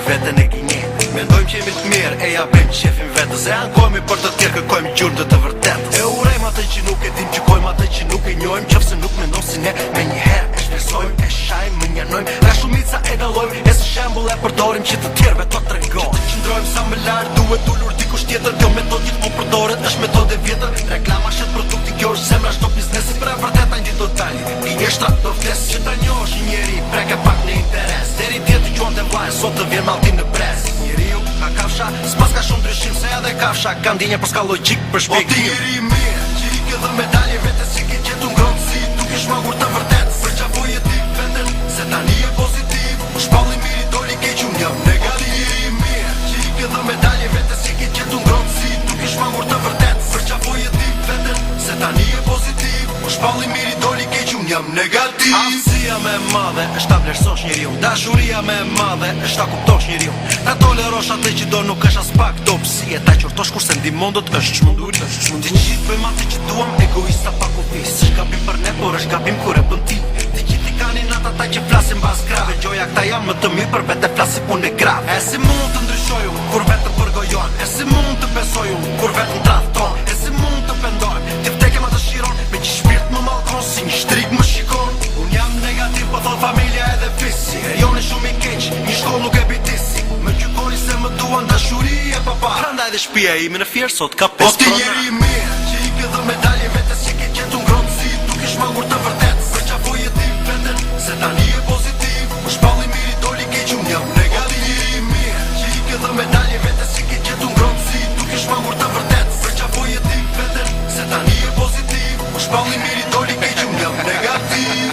vetën e gjenjet. Mendojmë që jemi të mirë, e ja bëjmë qefin vetës. E ankojmë për të tjerë, kërkojmë gjurë të vërtetës. E urejmë atë që nuk e dim, gjykojmë atë që nuk e njojmë. Qofse nuk mendon si ne, me njëherë e shpresojmë, e shajmë, më njanojmë. Ka shumica e dallojmë, e së shembull e përdorim që të tjerëve to tregojmë. Që të qëndrojmë sa më lart, duhet ulur dikush tjetër. Kjo metodë gjithmonë përdoret, është metodë e vjetër. Reklama shet produkti, kjo është zemra, çdo biznesi për e vërtetë një totali. Gënjeshtra do vdes që ta njohësh një njeri, preke pak në interes. Deri djetë të quante vllaj, sot të vjen mallti në pres. Njeriu ka kafsha, s'pas ka shumë ndryshim se edhe kafsha ka ndjenjë pas ka logjik për shpjegim. Po ti njeri mirë, që i ke dhënë medalje vetes si ke gjetur ngrohtësi, duke shmangur të vërtet. Për çfarë je ti veten, se tani je pozitiv. Shpalli mirë doli keq unë jam negativ. Njeri mirë, që i ke dhënë medalje vetes si ke gjetur ngrohtësi, duke shmangur të vërtet. Për çfarë je ti veten, se tani je pozitiv. Shpalli mirë doli keq unë jam negativ. Aftësia më e madhe është ta vlerësosh njeriu. Dashuria më e madhe është ta kuptosh njeriu. Ta tolerosh atë që do, nuk është as pak dobësi. Ta qortosh kurse ndihmon do të është çmenduri. Të gjithë bëjmë atë që duam, egoista pa kufi. S'është gabim për ne, por është gabim kur e bën ti. Të gjithë i kanë natë ata që flasin mbas grave. Gjoja këta janë më të mirë për vetë flasin punë grave. E si mund të ndryshoj unë kur vetëm përgojon? E si mund të besoj unë kur vetëm tradhton? E si mund të pendoj? Ti vdekem atë shiron, me që shpirt më mallkon si një shtrik më shikon. Unë jam negativ, po thon familja edhe fisi. Joni shumë i keq, një shkollë nuk e bitisi. Më gjykoni se më duan dashuri e papa. Prandaj dhe shtëpia ime në Fier sot ka 5 prona. Po ti njeri mirë, që i ke dhënë medalje vetes që ke gjetur ngrohtësi, duke shmangur të vërtet. Për çfarë je ti veten, se tani je pozitiv. Shpalli mirë doli keq unë jam negativ. Njeri mirë, që i ke dhënë medalje vetes që ke gjetur ngrohtësi, duke shmangur të vërtet. Për çfarë je ti veten, se tani je pozitiv. Shpalli mirë doli keq unë jam negativ.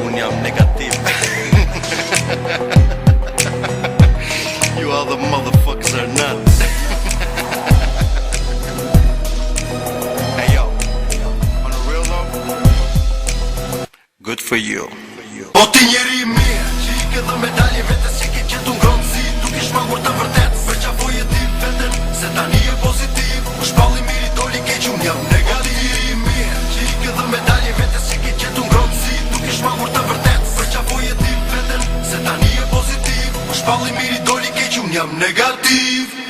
Unë jam negativ. You other motherfuckers are nuts. Hey yo, on a real note, good for you. Po ti njeri mirë, që i ke dhënë medalje vetes që ke gjetur ngrohtësi, duke shmangur të vërtet. Për çfarë je ti veten, se tani je pozitiv. Shpalli mirë doli keq unë jam negativ. Njeri mirë, që i ke dhënë medalje vetes që ke gjetur ngrohtësi, duke shmangur të vërtet. Për çfarë je ti veten, se tani je pozitiv. Shpalli mirë doli keq unë jam negativ.